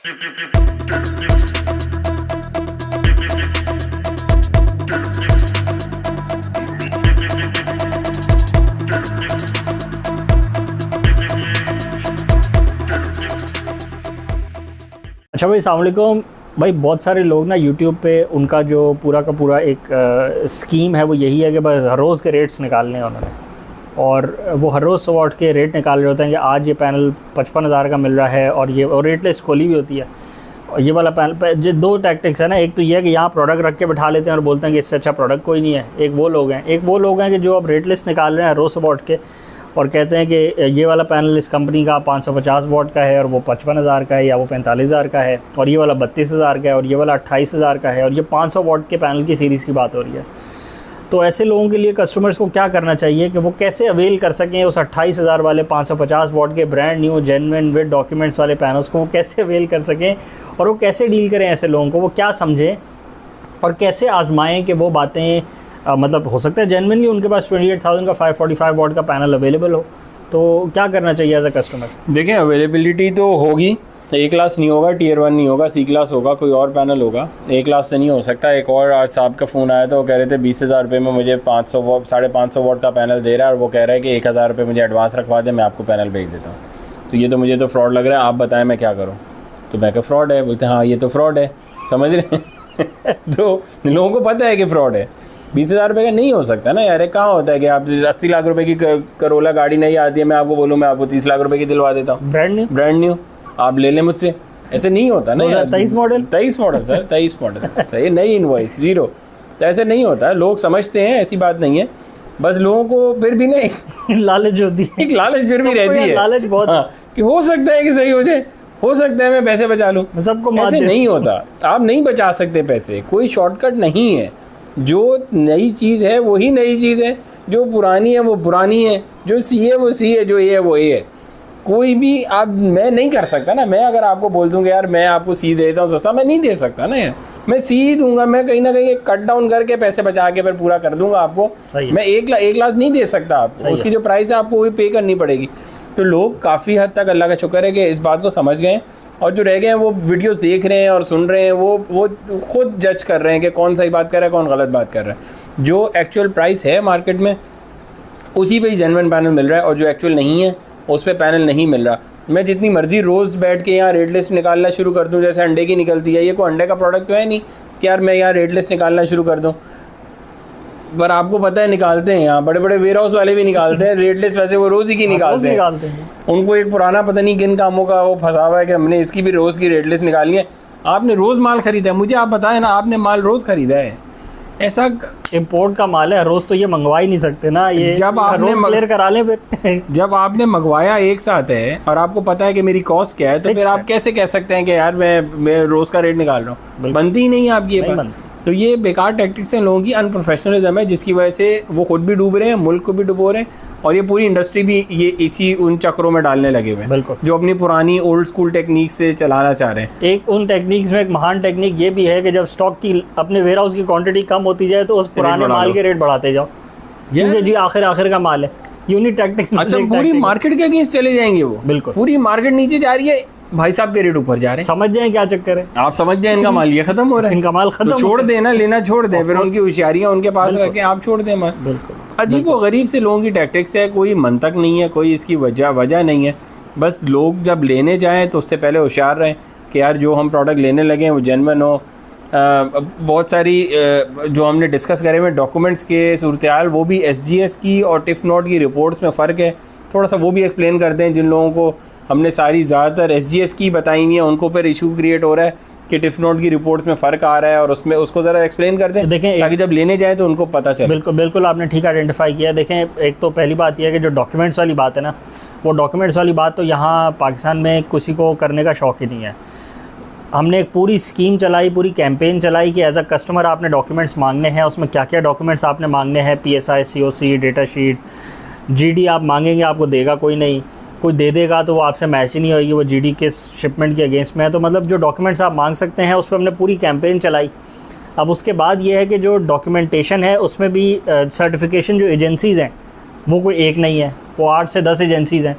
अच्छा भाई, अस्सलाम वालेकुम भाई। बहुत सारे लोग ना यूट्यूब पे उनका जो पूरा का पूरा एक स्कीम है वो यही है कि बस हर रोज़ के रेट्स निकालने हैं उन्होंने, और वो हर रोज़ 100 वाट के रेट निकाल रहे होते हैं कि आज ये पैनल 55,000 का मिल रहा है, और ये और रेटलेस खोली भी होती है। और ये वाला पैनल जो दो टैक्टिक्स है ना, एक तो ये है कि यहाँ प्रोडक्ट रख के बैठा लेते हैं और बोलते हैं कि इससे अच्छा प्रोडक्ट कोई नहीं है। एक वो लोग हैं कि जो अब रेटलेस निकाल रहे हैं रोज़ 100 वाट के, और कहते हैं कि ये वाला पैनल इस कंपनी का 550 वाट का है और वो 55,000 का है, या वो 45,000 का है, और ये वाला 32,000 का है, और ये वाला 28,000 का है, और ये 500 वाट के पैनल की सीरीज़ की बात हो रही है। तो ऐसे लोगों के लिए कस्टमर्स को क्या करना चाहिए कि वो कैसे अवेल कर सकें उस 28,000 वाले 550 वाट के brand new genuine with documents वाले पैनल्स को, वो कैसे अवेल कर सकें और वो कैसे डील करें ऐसे लोगों को, वो क्या समझें और कैसे आजमाएँ कि वो बातें मतलब हो सकता है जेन्युइनली उनके पास 28,000 का 545 वाट का पैनल अवेलेबल हो। तो क्या करना चाहिए एज अ कस्टमर? देखें, अवेलेबिलिटी तो होगी, ए क्लास नहीं होगा, टियर 1 नहीं होगा, सी क्लास होगा, कोई और पैनल होगा। ए क्लास से नहीं हो सकता। एक और आज साहब का फ़ोन आया था, वो कह रहे थे 20,000 रुपये में मुझे 550 वाट का पैनल दे रहा है, और वो कह रहा है कि 1,000 रुपये मुझे एडवांस रखवा दे, मैं आपको पैनल भेज देता हूँ। तो ये तो मुझे तो फ्रॉड लग रहा है, आप बताएं मैं क्या करूँ? तो मैं कहा फ्रॉड है। बोलते हैं हाँ ये तो फ्रॉड है, समझ रहे हैं। तो लोगों को पता है कि फ्रॉड है। 20,000 रुपये का नहीं हो सकता ना यार। कहाँ होता है कि आप 80 लाख रुपए की करोला गाड़ी नहीं आती है, मैं आपको बोलूँ मैं आपको 30 लाख रुपए की दिलवा देता हूँ ब्रांड न्यू आप ले लें मुझसे। ऐसे नहीं होता ना यार। 23 मॉडल सर 23 मॉडल सही, नई इनवॉइस 0। तो ऐसे नहीं होता है, लोग समझते हैं, ऐसी बात नहीं है। बस लोगों को फिर भी नहीं लालच होती है, एक लालच फिर भी रहती है, लालच बहुत। हाँ, कि हो सकता है कि सही हो जाए, हो सकता है मैं पैसे बचा लूँ। सबको ऐसे नहीं होता, आप नहीं बचा सकते पैसे, कोई शॉर्टकट नहीं है। जो नई चीज़ है वही नई चीज़ है, जो पुरानी है वो पुरानी है, जो सी है वो सी है, जो ए है वो ए है। कोई भी आप मैं नहीं कर सकता ना। मैं अगर आपको बोल दूंगा यार मैं आपको सी देता हूँ सस्ता, मैं नहीं दे सकता ना यार। मैं सी दूंगा, मैं कहीं ना कहीं कट डाउन करके पैसे बचा के फिर पूरा कर दूंगा आपको। मैं एक लाख नहीं दे सकता आपको, उसकी जो प्राइस है आपको वही पे करनी पड़ेगी। तो लोग काफ़ी हद तक अल्लाह का शुक्र है कि इस बात को समझ गए, और जो रह गए हैं वो वीडियोस देख रहे हैं और सुन रहे हैं, वो खुद जज कर रहे हैं कि कौन सही बात कर रहा है, कौन गलत बात कर रहा है। जो एक्चुअल प्राइस है मार्केट में उसी पे ही जेन्युइन पैनल मिल रहा है, और जो एक्चुअल नहीं है उस पर पैनल नहीं मिल रहा। मैं जितनी मर्जी रोज़ बैठ के यहाँ रेट लिस्ट निकालना शुरू कर दूँ, जैसे अंडे की निकलती है, ये कोई अंडे का प्रोडक्ट तो है नहीं कि यार मैं यहाँ रेट लिस्ट निकालना शुरू कर दूँ। पर आपको पता है निकालते हैं, यहाँ बड़े बड़े वेयर हाउस वाले भी निकालते हैं रेट लिस्ट, वैसे वो रोज़ ही की निकालते हैं। उनको एक पुराना पता नहीं किन कामों का वो फंसा हुआ है कि हमने इसकी भी रोज़ की रेट लिस्ट निकालनी है। आपने रोज़ माल खरीदा है, मुझे आप बताएं ना, आपने माल रोज़ खरीदा है? ऐसा इंपोर्ट का माल है, रोज़ तो ये मंगवा ही नहीं सकते ना। ये जब आपने क्लियर करा लें फिर जब आपने मंगवाया एक साथ है और आपको पता है कि मेरी कॉस्ट क्या है, तो फिर आप कैसे कह सकते हैं कि यार मैं रोज़ का रेट निकाल रहा हूँ? बनती ही नहीं है आपकी ये बात। तो ये बेकार टैक्टिक्स हैं लोगों की, अनप्रोफेशनलिज्म है, जिसकी वजह से वो खुद भी डूब रहे हैं, मुल्क को भी डुबो रहे हैं, और ये पूरी इंडस्ट्री भी ये इसी उन चक्रों में डालने लगे हुए हैं। बिल्कुल, जो अपनी पुरानी ओल्ड स्कूल टेक्निक से चलाना चाह रहे हैं। एक उन टेक्निक्स में एक महान टेक्निक ये भी है कि जब स्टॉक की अपने वेयर हाउस की क्वांटिटी कम होती जाए तो उस पुराने माल के रेट बढ़ाते जाओ, क्योंकि जी आखिर का माल है। Unit tactics. अच्छा, पूरी मार्केट के अगेंस्ट चले जाएंगे वो। बिल्कुल, पूरी मार्केट नीचे जा रही है, भाई साहब के रेट ऊपर जा रहे हैं। समझ जाए क्या चक्कर है, आप समझ जाए इनका माल ये खत्म हो रहा है, इनका माल खत्म, तो छोड़ देना, लेना छोड़ दें, फिर उनकी होशियारियां उनके पास रखें, आप छोड़ दें माल। बिल्कुल, अजीब व गरीब से लोगों की टैक्टिक्स है, कोई मंतक नहीं है, कोई इसकी वजह नहीं है। बस लोग जब लेने जाएं तो उससे पहले होशियार रहें कि यार जो हम प्रोडक्ट लेने लगे वो जेन्युइन हो। बहुत सारी जो हमने डिस्कस करे हुए डॉक्यूमेंट्स के सूरत-ए-हाल, वो भी SGS की और टिफ नोट की रिपोर्ट्स में फ़र्क है, थोड़ा सा वो भी एक्सप्लेन करते हैं। जिन लोगों को हमने सारी ज़्यादातर SGS की बताई हुई है, उनको पर इशू क्रिएट हो रहा है कि टिफ नोट की रिपोर्ट्स में फ़र्क आ रहा है, और उसमें उसको ज़रा एक्सप्लेन करते हैं, देखें, ताकि जब लेने जाए तो उनको पता चले। बिल्कुल आपने ठीक आइडेंटिफाई किया। देखें, एक तो पहली बात यह है कि जो डॉक्यूमेंट्स वाली बात है ना, वो डॉक्यूमेंट्स वाली बात तो यहाँ पाकिस्तान में किसी को करने का शौक़ ही नहीं है। हमने एक पूरी स्कीम चलाई, पूरी कैंपेन चलाई कि एज अ कस्टमर आपने डॉक्यूमेंट्स मांगने हैं। उसमें क्या क्या डॉक्यूमेंट्स आपने मांगने हैं, PSI, COC, data sheet, GD आप मांगेंगे, आपको देगा कोई नहीं, कोई दे देगा तो वो आपसे मैच ही नहीं होगी, वो GD के शिपमेंट के अगेंस्ट में है। तो मतलब जो डॉक्यूमेंट्स आप मांग सकते हैं उस पर हमने पूरी कैंपेन चलाई। अब उसके बाद ये है कि जो डॉक्यूमेंटेशन है उसमें भी सर्टिफिकेशन जो एजेंसीज़ हैं वो कोई एक नहीं है, वो 8 से 10 एजेंसीज़ हैं।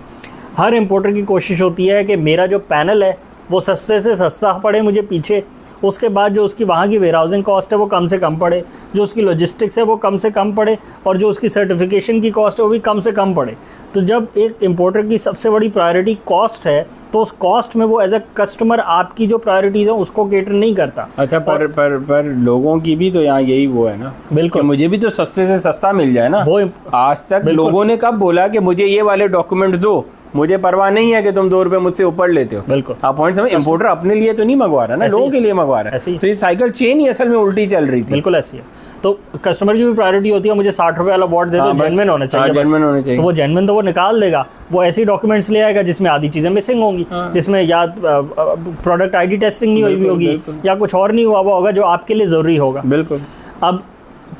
हर इंपोर्टर की कोशिश होती है कि मेरा जो पैनल है वो सस्ते से सस्ता पड़े मुझे पीछे, उसके बाद जो उसकी वहाँ की वेयरहाउसिंग कॉस्ट है वो कम से कम पड़े, जो उसकी लॉजिस्टिक्स है वो कम से कम पड़े, और जो उसकी सर्टिफिकेशन की कॉस्ट है वो भी कम से कम पड़े। तो जब एक इंपोर्टर की सबसे बड़ी प्रायोरिटी कॉस्ट है, तो उस कॉस्ट में वो एज अ कस्टमर आपकी जो प्रायोरिटीज़ है उसको केटर नहीं करता। अच्छा, पर लोगों की भी तो यहाँ यही वो है ना, बिल्कुल, मुझे भी तो सस्ते से सस्ता मिल जाए ना। वो आज तक लोगों ने कब बोला कि मुझे ये वाले डॉक्यूमेंट्स दो, मुझे परवाह नहीं है कि तुम 2 रुपए मुझसे ऊपर लेते हो। बिल्कुल, आप पॉइंट समझ, इंपोर्टर अपने लिए तो नहीं मंगवा रहा ना, लोगों के लिए मंगवा रहा है। तो ये साइकिल चेन ही असल में उल्टी चल रही थी। बिल्कुल ऐसी है। तो कस्टमर की भी प्रायोरिटी होती है, मुझे 60 रुपए वाला वॉट दे दो, जेन्युइन होना चाहिए। जेन्युइन होना चाहिए। तो वो जेन्युइन तो वो निकाल देगा, वो ऐसी डॉक्यूमेंट्स ले आएगा जिसमें आधी चीज़ें मिसिंग होंगी, जिसमें या प्रोडक्ट आईडी टेस्टिंग नहीं हुई होगी, या कुछ और नहीं हुआ होगा जो आपके लिए ज़रूरी होगा। बिल्कुल। अब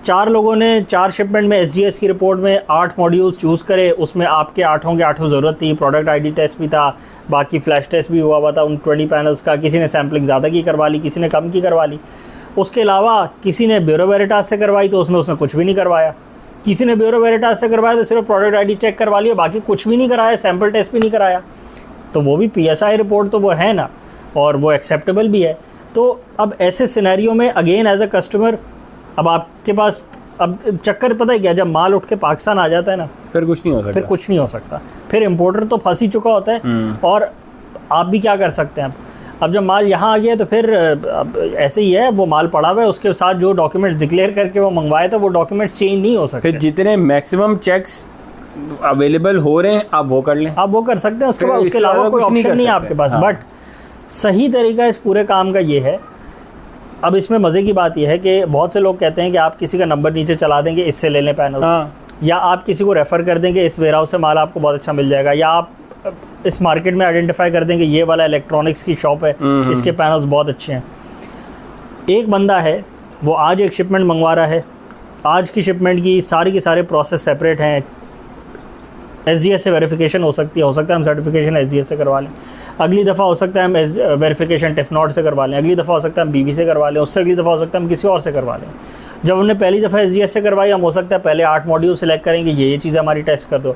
4 लोगों ने 4 शिपमेंट में SGS की रिपोर्ट में 8 मॉड्यूल्स चूज़ करे, उसमें आपके 8 के 8 ज़रूरत थी, प्रोडक्ट आईडी टेस्ट भी था, बाकी फ्लैश टेस्ट भी हुआ था उन 20 पैनल्स का। किसी ने सैम्पलिंग ज़्यादा की करवा ली, किसी ने कम की करवा ली। उसके अलावा किसी ने ब्यूरो वेरिटास से करवाई तो उसमें उसने कुछ भी नहीं करवाया, किसी ने ब्यूरो वेरिटास से करवाया तो सिर्फ प्रोडक्ट आईडी चेक करवा लिया, बाकी कुछ भी नहीं कराया, सैम्पल टेस्ट भी नहीं कराया। तो वो भी PSI रिपोर्ट तो वो है ना, और वो एक्सेप्टेबल भी है। तो अब ऐसे सिनेरियो में अगेन एज अ कस्टमर, अब आपके पास अब चक्कर पता है क्या, जब माल उठ के पाकिस्तान आ जाता है ना, फिर कुछ नहीं हो सकता। फिर कुछ नहीं हो सकता, फिर इम्पोर्टर तो फंस ही चुका होता है, और आप भी क्या कर सकते हैं। अब जब माल यहाँ आ गया तो फिर ऐसे ही है, वो माल पड़ा हुआ है, उसके साथ जो डॉक्यूमेंट्स डिक्लेयर करके वो मंगवाए थे वो डॉक्यूमेंट्स चेंज नहीं हो सकते। फिर जितने मैक्सिमम चेक्स अवेलेबल हो रहे हैं आप वो कर लें, आप वो कर सकते हैं, उसके बाद उसके अलावा कोई ऑप्शन नहीं है आपके पास। बट सही तरीका इस पूरे काम का ये है। अब इसमें मज़े की बात यह है कि बहुत से लोग कहते हैं कि आप किसी का नंबर नीचे चला देंगे, इससे ले लें पैनल, या आप किसी को रेफ़र कर देंगे, इस वेयरहाउस से माल आपको बहुत अच्छा मिल जाएगा, या आप इस मार्केट में आइडेंटिफाई कर देंगे ये वाला इलेक्ट्रॉनिक्स की शॉप है, इसके पैनल्स बहुत अच्छे हैं। एक बंदा है, वो आज एक शिपमेंट मंगवा रहा है, आज की शिपमेंट की सारी के सारे प्रोसेस सेपरेट हैं, SGS से वेरिफिकेशन हो सकती है, हो सकता है हम सर्टिफिकेशन SGS से करवा लें, अगली दफ़ा हो सकता है हम वेरिफिकेशन टेफनॉट से करवा लें, अगली दफ़ा हो सकता है हम BV से करवा लें, उससे अगली दफ़ा हो सकता है हम किसी और से करवा लें। जब हमने पहली दफ़ा SGS से करवाई, हम हो सकता है पहले 8 मॉड्यूल सेलेक्ट करेंगे, ये चीज़ें हमारी टेस्ट कर दो,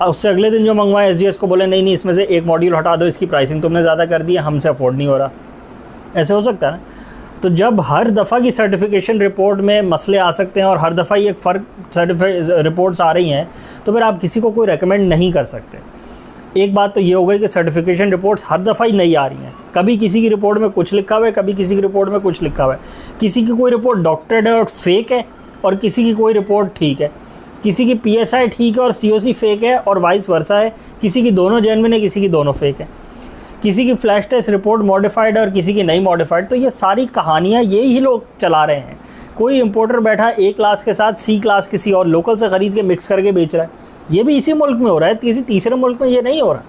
उससे अगले दिन जो मंगवाए SGS को बोले नहीं इसमें से एक मॉड्यूल हटा दो, इसकी प्राइसिंग तुमने ज़्यादा कर दी है, हमसे अफोर्ड नहीं हो रहा। ऐसे हो सकता है ना। तो जब हर दफ़ा की सर्टिफिकेशन रिपोर्ट में मसले आ सकते हैं और हर दफ़ा ही एक फ़र्क रिपोर्ट्स आ रही हैं, तो फिर आप किसी को कोई रेकमेंड नहीं कर सकते। एक बात तो ये हो गई कि सर्टिफिकेशन रिपोर्ट्स हर दफ़ा ही नहीं आ रही हैं, कभी किसी की रिपोर्ट में कुछ लिखा हुआ है, कभी किसी की रिपोर्ट में कुछ लिखा हुआ है, किसी की कोई रिपोर्ट डॉक्टरेट है और फेक है, और किसी की कोई रिपोर्ट ठीक है, किसी की PSI ठीक है और COC फेक है, और वाइस वर्सा है, किसी की दोनों जेन्युइन है, किसी की दोनों फेक है, किसी की फ्लैश टेस्ट रिपोर्ट मॉडिफाइड है और किसी की नहीं मॉडिफाइड। तो ये सारी कहानियाँ यही लोग चला रहे हैं। कोई इंपोर्टर बैठा A क्लास के साथ C क्लास किसी और लोकल से ख़रीद के मिक्स करके बेच रहा है, ये भी इसी मुल्क में हो रहा है, किसी तीसरे मुल्क में ये नहीं हो रहा।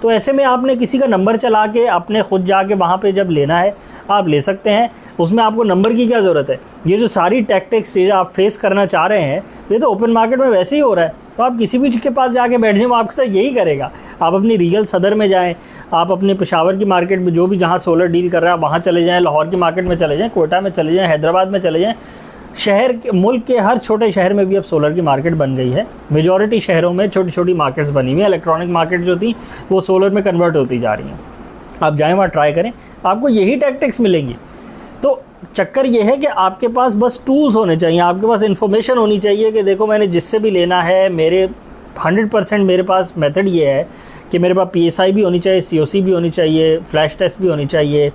तो ऐसे में आपने किसी का नंबर चला के आपने खुद जाके वहाँ पे जब लेना है आप ले सकते हैं, उसमें आपको नंबर की क्या ज़रूरत है। ये जो सारी टैक्टिक्स आप फेस करना चाह रहे हैं, ये तो ओपन मार्केट में वैसे ही हो रहा है। तो आप किसी भी के पास जाके बैठ जाए, वो आपके साथ यही करेगा। आप अपनी रीगल सदर में जाएँ, आप अपने पेशावर की मार्केट में जो भी जहाँ सोलर डील कर रहा है वहाँ चले जाएँ, लाहौर की मार्केट में चले जाएँ, कोयटा में चले जाएँ, हैदराबाद में चले जाएँ, शहर के मुल्क के हर छोटे शहर में भी अब सोलर की मार्केट बन गई है। मेजॉरिटी शहरों में छोटी छोटी मार्केट्स बनी हुई हैं, इलेक्ट्रॉनिक मार्केट जो थी वो सोलर में कन्वर्ट होती जा रही हैं। आप जाएं वहाँ ट्राई करें, आपको यही टैक्टिक्स मिलेंगी। तो चक्कर ये है कि आपके पास बस टूल्स होने चाहिए, आपके पास इन्फॉर्मेशन होनी चाहिए कि देखो मैंने जिससे भी लेना है, मेरे 100% मेरे पास मेथड ये है कि मेरे पास PSI भी होनी चाहिए, COC भी होनी चाहिए, फ्लैश टेस्ट भी होनी चाहिए,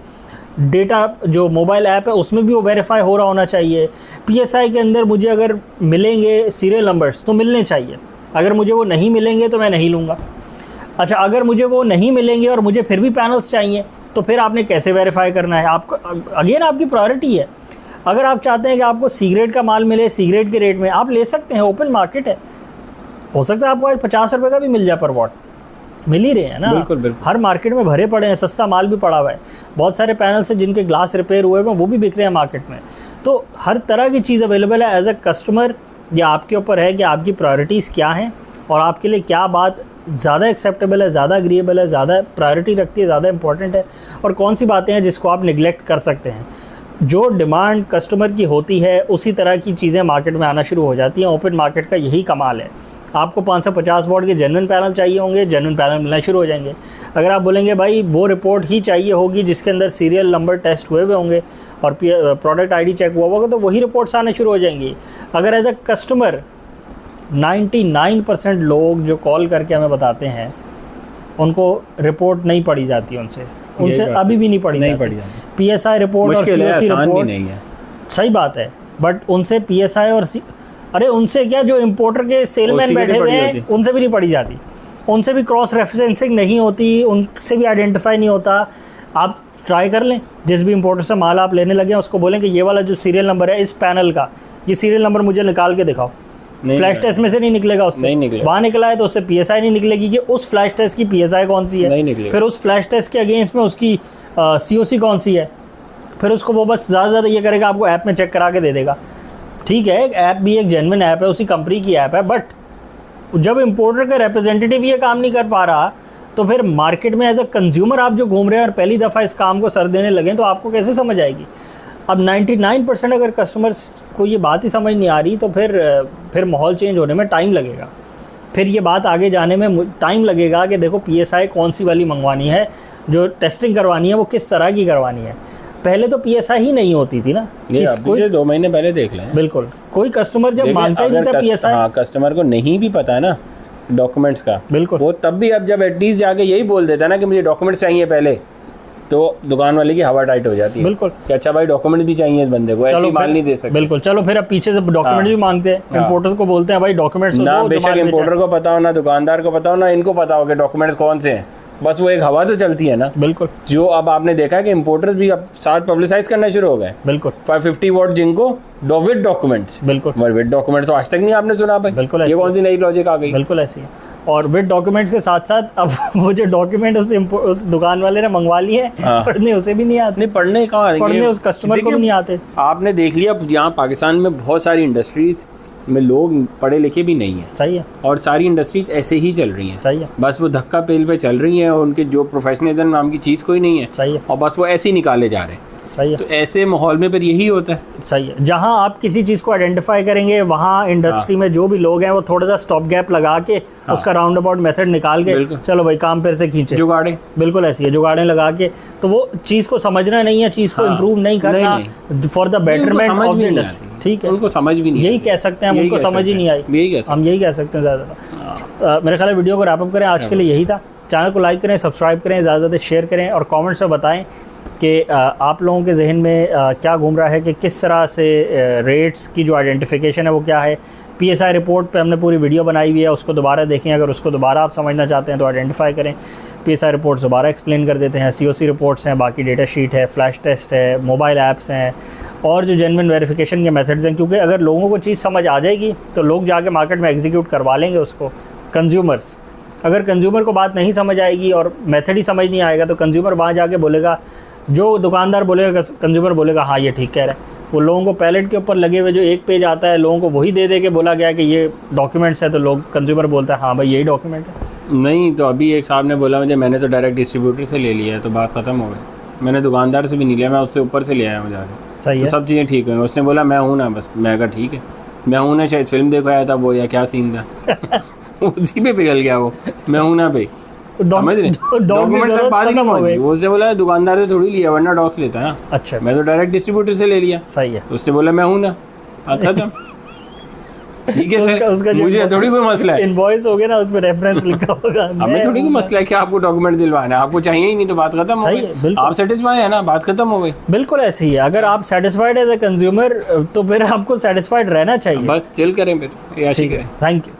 डेटा जो मोबाइल ऐप है उसमें भी वो वेरीफाई हो रहा होना चाहिए। PSI के अंदर मुझे अगर मिलेंगे सीरियल नंबर्स तो मिलने चाहिए, अगर मुझे वो नहीं मिलेंगे तो मैं नहीं लूँगा। अच्छा, अगर मुझे वो नहीं मिलेंगे और मुझे फिर भी पैनल्स चाहिए तो फिर आपने कैसे वेरीफाई करना है। आपको अगेन आपकी प्रायोरिटी है। अगर आप चाहते हैं कि आपको C ग्रेड का माल मिले C ग्रेड के रेट में, आप ले सकते हैं, ओपन मार्केट है। हो सकता है आपको आज 50 रुपये का भी मिल जाए पर वॉट, मिल ही रहे हैं ना। बिल्कुल बिल्कुल। हर मार्केट में भरे पड़े हैं, सस्ता माल भी पड़ा हुआ है। बहुत सारे पैनल्स हैं जिनके ग्लास रिपेयर हुए हैं, वो भी बिक रहे हैं मार्केट में। तो हर तरह की चीज़ अवेलेबल है। एज अ कस्टमर ये आपके ऊपर है कि आपकी प्रायोरिटीज़ क्या हैं और आपके लिए क्या बात ज़्यादा एक्सेप्टेबल है, ज़्यादा एग्रीएबल है, ज़्यादा प्रायोरिटी रखती है, ज़्यादा इंपॉर्टेंट है, और कौन सी बातें हैं जिसको आप निगलेक्ट कर सकते हैं। जो डिमांड कस्टमर की होती है उसी तरह की चीज़ें मार्केट में आना शुरू हो जाती हैं। ओपन मार्केट का यही कमाल है आपको 550 वॉट के जेन्युइन पैनल चाहिए होंगे, जेन्युइन पैनल मिलना शुरू हो जाएंगे। अगर आप बोलेंगे भाई वो रिपोर्ट ही चाहिए होगी जिसके अंदर सीरियल नंबर टेस्ट हुए होंगे और प्रोडक्ट आईडी चेक हुआ होगा, तो वही रिपोर्ट्स आने शुरू हो जाएंगी। अगर एज अ कस्टमर 99% लोग जो कॉल करके हमें बताते हैं उनको रिपोर्ट नहीं पढ़ी जाती, उनसे अभी भी नहीं पढ़ी जाती। PSI रिपोर्ट और COC रिपोर्ट नहीं है, सही बात है, बट उनसे PSI और अरे उनसे क्या, जो इम्पोर्टर के सेलमैन बैठे हुए हैं उनसे भी नहीं पढ़ी जाती, उनसे भी क्रॉस रेफरेंसिंग नहीं होती, उनसे भी आइडेंटिफाई नहीं होता। आप ट्राई कर लें, जिस भी इम्पोर्टर से माल आप लेने लगे उसको बोलें कि ये वाला जो सीरियल नंबर है इस पैनल का, ये सीरियल नंबर मुझे निकाल के दिखाओ। फ्लैश टेस्ट में से नहीं निकलेगा, उससे वहाँ निकला है तो उससे PSI नहीं निकलेगी कि उस फ्लैश टेस्ट की PSI कौन सी है, फिर उस फ्लैश टेस्ट के अगेंस्ट में उसकी COC कौन सी है, फिर उसको वो बस ज़्यादा से ज़्यादा ये करेगा, आपको ऐप में चेक करा के दे देगा। ठीक है, ऐप भी एक जेन्युइन ऐप है, उसी कंपनी की ऐप है, बट जब इम्पोर्टर का रिप्रेजेंटेटिव ये काम नहीं कर पा रहा तो फिर मार्केट में एज अ कंज्यूमर आप जो घूम रहे हैं और पहली दफ़ा इस काम को सर देने लगे तो आपको कैसे समझ आएगी। अब 99% अगर कस्टमर्स को ये बात ही समझ नहीं आ रही तो फिर माहौल चेंज होने में टाइम लगेगा, फिर ये बात आगे जाने में टाइम लगेगा कि देखो PSI कौन सी वाली मंगवानी है, जो टेस्टिंग करवानी है वो किस तरह की करवानी है। पहले तो PSI ही नहीं होती थी ना, ये 2 महीने पहले देख लें। बिल्कुल, कोई कस्टमर जब मानता ही नहीं था PSI। हाँ, कस्टमर को नहीं भी पता है ना डॉक्यूमेंट्स का, बिल्कुल, वो तब भी अब जब एटलीस्ट जाके यही बोल देता है ना कि मुझे डॉक्यूमेंट्स चाहिए पहले, तो दुकान वाले की हवा टाइट हो जाती है। बिल्कुल कि अच्छा भाई डॉक्यूमेंट भी चाहिए इस बंदे को, ऐसी माल नहीं दे सकते। बिल्कुल, चलो फिर अब पीछे से डॉक्यूमेंट भी मांगते हैं, इम्पोर्टर्स को बोलते हैं भाई डॉक्यूमेंट्स ना, बेशक इम्पोर्टर को पता हो ना दुकानदार को पता हो ना इनको पता हो कि डॉक्यूमेंट्स कौन से हैं, बस वो एक हवा तो चलती है ना। बिल्कुल, जो अब आपने देखा है कि इम्पोर्टर्स भी अब साथ पब्लिसाइज करना शुरू हो गए। बिल्कुल, 550 वॉट जिनको विद डॉक्यूमेंट्स, बिल्कुल विद डॉक्यूमेंट्स तो आज तक नहीं आपने सुना भाई। बिल्कुल, ये कौन सी नई लॉजिक आ गई। बिल्कुल ऐसी है, और विद डॉक्यूमेंट्स के साथ साथ अब वो जो डॉक्यूमेंट उस दुकान वाले ने मंगवा लिए हैं, पढ़ने उसे भी नहीं आते। नहीं, पढ़ने कहाँ, पढ़ने उस कस्टमर को भी नहीं आते। आपने देख लिया यहाँ पाकिस्तान में बहुत सारी इंडस्ट्रीज में लोग पढ़े लिखे भी नहीं है। सही है, और सारी इंडस्ट्रीज ऐसे ही चल रही हैं। सही है, बस वो धक्का पेल पे चल रही हैं और उनके जो प्रोफेशनलिज्म नाम की चीज़ कोई नहीं है। सही है, और बस वो ऐसे ही निकाले जा रहे हैं। सही है, तो ऐसे माहौल में फिर यही होता है। सही है, जहाँ आप किसी चीज़ को आइडेंटिफाई करेंगे वहाँ इंडस्ट्री में जो भी लोग हैं वो थोड़ा सा स्टॉप गैप लगा के उसका राउंड अबाउट मेथड निकाल के चलो भाई काम फिर से खींचे, जुगाड़े। बिल्कुल ऐसी है, जुगाड़े लगा के, तो वो चीज़ को समझना नहीं है, चीज़ को इम्प्रूव नहीं करना for the betterment of the industry. ठीक है, उनको समझ भी नहीं, यही कह सकते हैं, उनको समझ ही नहीं आई, हम यही कह सकते हैं ज़्यादा। मेरे ख्याल वीडियो को रैप अप करें, आज के लिए यही था। चैनल को लाइक करें, सब्सक्राइब करें, ज़्यादा से शेयर करें और कमेंट्स में बताएं कि आप लोगों के जहन में क्या घूम रहा है कि किस तरह से रेट्स की जो आइडेंटिफिकेशन है वो क्या है। PSI रिपोर्ट पे हमने पूरी वीडियो बनाई हुई है, उसको दोबारा देखें, अगर उसको दोबारा आप समझना चाहते हैं तो आइडेंटिफाई करें। PSI रिपोर्ट्स दोबारा एक्सप्लेन कर देते हैं, COC रिपोर्ट्स हैं, बाकी डेटा शीट है, फ्लैश टेस्ट है, मोबाइल ऐप्स हैं और जो जेन्युइन वेरिफिकेशन के मेथड्स हैं, क्योंकि अगर लोगों को चीज़ समझ आ जाएगी तो लोग जाके मार्केट में एग्जीक्यूट करवा लेंगे उसको। कंज्यूमर्स, अगर कंज्यूमर को बात नहीं समझ आएगी और मेथड ही समझ नहीं आएगा तो कंज्यूमर वहाँ जाके बोलेगा, जो दुकानदार बोलेगा कंज्यूमर बोलेगा हाँ ये ठीक कह रहा है। वो लोगों को पैलेट के ऊपर लगे हुए जो एक पेज आता है लोगों को वही दे के बोला गया कि ये डॉक्यूमेंट्स है, तो लोग कंज्यूमर बोलता है हाँ भाई यही डॉक्यूमेंट है। नहीं, तो अभी एक साहब ने बोला मुझे, मैंने तो डायरेक्ट डिस्ट्रीब्यूटर से ले लिया है, तो बात ख़त्म हो गई। मैंने दुकानदार से भी नहीं लिया, मैं उससे ऊपर से ले आया मुझे। सही है, तो सब चीज़ें ठीक हुई। उसने बोला मैं हूँ ना, बस मैं कहा ठीक है मैं हूँ ना, शायद फिल्म देखो आया था वो या क्या सीन था उसी पे पिघल गया वो मैं हूँ ना पे। समझ रहे, डॉक्यूमेंट तक बात ही नहीं पहुंची। वो उसने बोला दुकानदार से थोड़ी लिया, वरना डॉक्स लेता है ना। अच्छा, मैं तो डायरेक्ट डिस्ट्रीब्यूटर से ले लिया। सही है, उसने बोला मैं हूँ ना, आता था ठीक है, उसका मुझे थोड़ी कोई मसला है, इनवॉइस हो गया ना उसमें रेफरेंस लिखा होगा। हमें थोड़ी कोई मसला है कि आपको डॉक्यूमेंट दिलवाना है, आपको चाहिए ही नहीं तो बात खत्म हो गई। आप सेटिस्फाई है ना, बात खत्म हो गई। बिल्कुल ऐसे ही है, अगर आप सेटिस्फाइड एज ए कंज्यूमर तो फिर आपको सेटिस्फाइड रहना चाहिए। बस चिल करें फिर, ऐसे करें। Thank you.